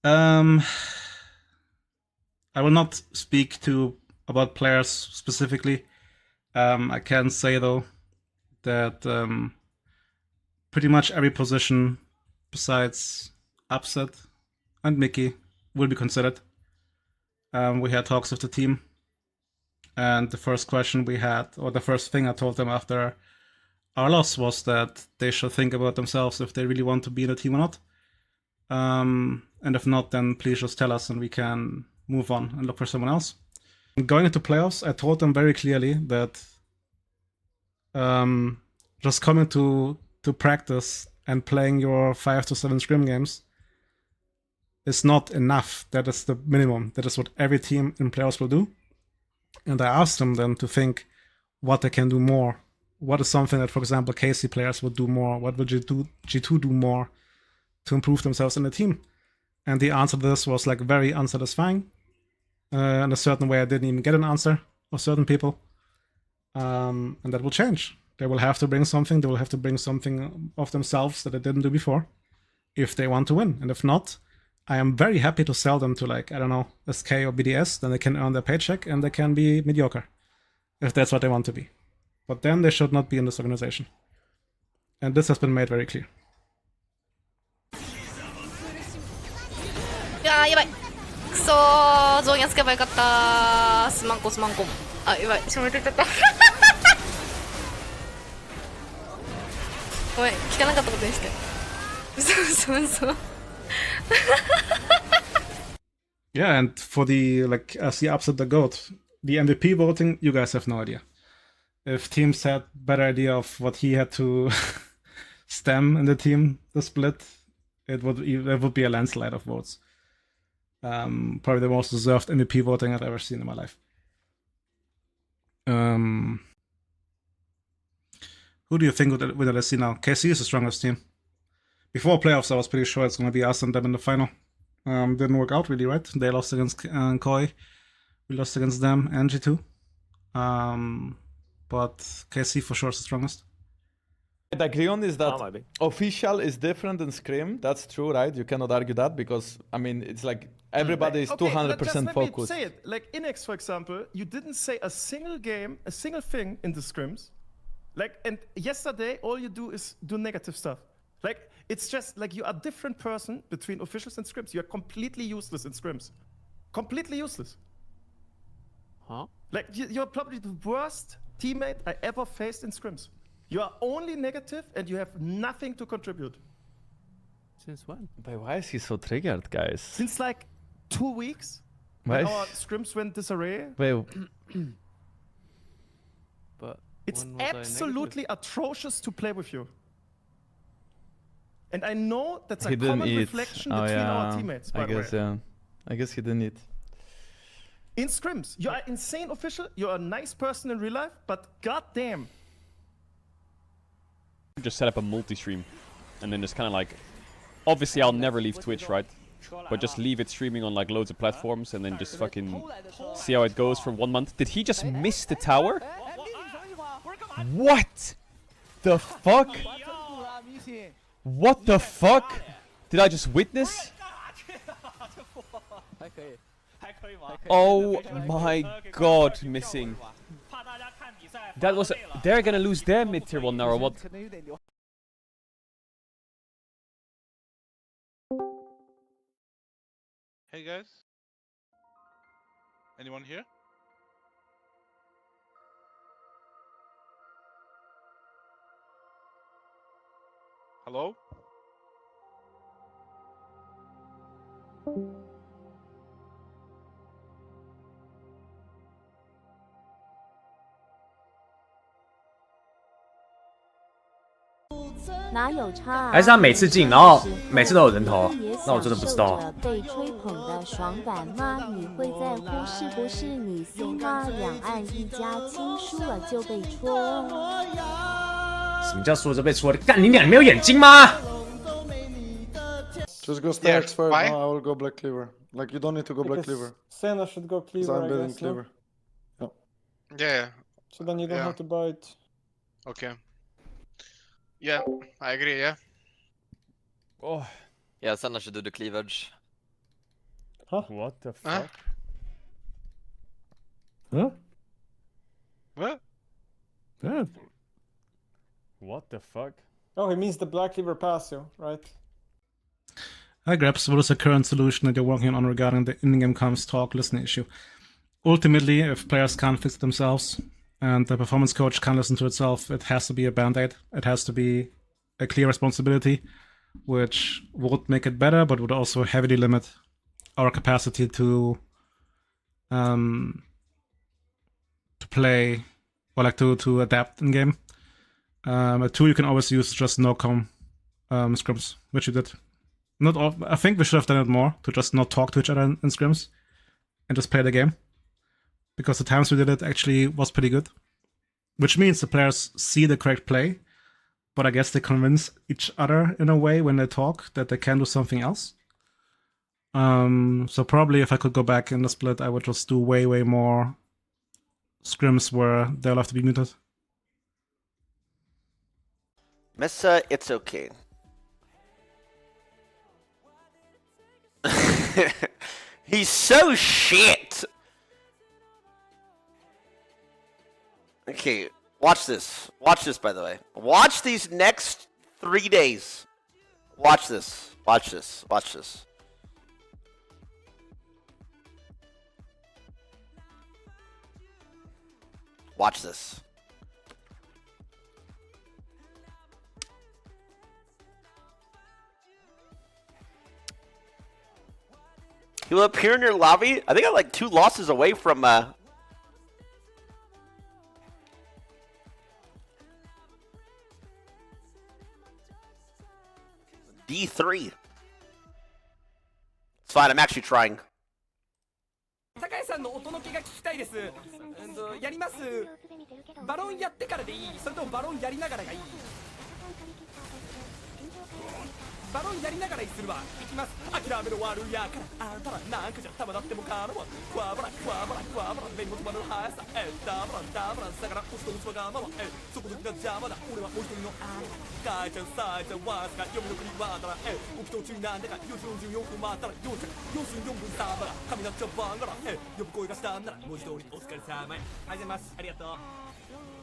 I will not speak about players specifically. I can say though that pretty much every position besides Upset and Mickey will be considered. We had talks with the team, and the first question we had, or the first thing I told them after our loss, was that they should think about themselves if they really want to be in the team or not. And if not, then please just tell us and we can move on and look for someone else. Going into playoffs, I told them very clearly that just coming to practice and playing your 5 to 7 scrim games is not enough. That is the minimum. That is what every team in playoffs will do. And I asked them then to think what they can do more. What is something that, for example, KC players would do more? What would G2 do more to improve themselves in the team? And the answer to this was like very unsatisfying. In a certain way, I didn't even get an answer of certain people. And that will change. They will have to bring something. They will have to bring something of themselves that they didn't do before if they want to win. And if not, I am very happy to sell them to, like, I don't know, SK or BDS. Then they can earn their paycheck and they can be mediocre if that's what they want to be. But then they should not be in this organization. And this has been made very clear. やばいくそーゾーンやつけばよかったすまんこあやばいしまれてっちゃったごめん聞かなかったことにしてそう Yeah, and for the, like, as the upset the GOAT, the MVP voting, you guys have no idea. If teams had better idea of what he had to stem in the team, the split, it would be a landslide of votes. Probably the most deserved MVP voting I've ever seen in my life. Who do you think would LSC now? KC is the strongest team. Before playoffs, I was pretty sure it's going to be us and them in the final. Didn't work out really, right? They lost against Koi. We lost against them and G2. But KC for sure is the strongest. I'd agree on is that official is different than Scrim. That's true, right? You cannot argue that because, I mean, it's like everybody is 200% focused. Say it. Like Inex, for example, you didn't say a single game, a single thing in the scrims. Like, and yesterday, all you do is do negative stuff. Like, it's just like you are a different person between officials and scrims. You are completely useless in scrims. Completely useless. Huh? Like, you're probably the worst teammate I ever faced in scrims. You are only negative and you have nothing to contribute. Since when? But why is he so triggered, guys? Since like 2 weeks, Why when is- our scrims went disarray. Wait, But It's when was I absolutely atrocious to play with you. And I know that's he a didn't common eat. reflection Oh, between yeah. our teammates, by I the way. guess, yeah. I guess he didn't eat. In scrims, you are insane official, you're a nice person in real life, but goddamn. Just set up a multi-stream and then just kind of like, obviously I'll never leave Twitch, right? But just leave it streaming on like loads of platforms and then just fucking see how it goes for 1 month. Did he just miss the tower? What the fuck? What the fuck did I just witness? Oh my god, missing. That was... They're gonna lose their mid-tier one now or what? Hey guys, anyone here? Hello?还是他每次进，然后每次都有人头，那我真的不知道。被吹捧的爽感吗？你会在乎是不是你信吗？两岸一家亲，输了就被戳。什么叫输了就被戳的？干你俩，你没有眼睛吗 ？Just go stacks first. No, I will go black cleaver. Like you don't need to go black cleaver. Senna should go cleaver. I'm building cleaver. No? Yeah. So then you don't have to buy it. Okay. Yeah, I agree, yeah. Oh. Yeah, Senna should do the cleavage. What the fuck? Huh? What? Good. What the fuck? Oh, he means the black cleaver pass you, right? Hi GrabbZ, what is the current solution that you're working on regarding the in-game comms talk listen issue? Ultimately, if players can't fix it themselves and the performance coach can't listen to itself, it has to be a band-aid. It has to be a clear responsibility, which would make it better, but would also heavily limit our capacity to play or like to adapt in game. A tool you can always use is just no-com scrims, which you did. Not all, I think we should have done it more, to just not talk to each other in scrims and just play the game. Because the times we did it actually was pretty good. Which means the players see the correct play, but I guess they convince each other in a way when they talk that they can do something else. So probably if I could go back in the split, I would just do way more scrims where they'll have to be muted. Mesa, it's okay. He's so shit! Okay, watch this. Watch this, by the way. Watch these next 3 days. Watch this. Watch this. Watch this. Watch this. He will appear in your lobby. I think I'm like 2 losses away from D3. It's fine, I'm actually trying. たかやさんの音の気が聞きたいです。やります。バロンやってからでいい。それともバロンやりながらがいい。バロンやりながらにするわ。いきます。諦めの悪いやからあんたらなんかじゃたまだってもかなわ。クワバラクワバラクワバラ目元までの速さダブランダブランだから押しと器がままそこのが邪魔だ俺はもう一人の母ちゃんさあちゃんわずか読みの国はだら起き途中なんだか44分回ったら4着4分4分サーバー神なっちゃバンガラ呼ぶ声がしたんなら文字通りお疲れ様ありがとうございますありがとう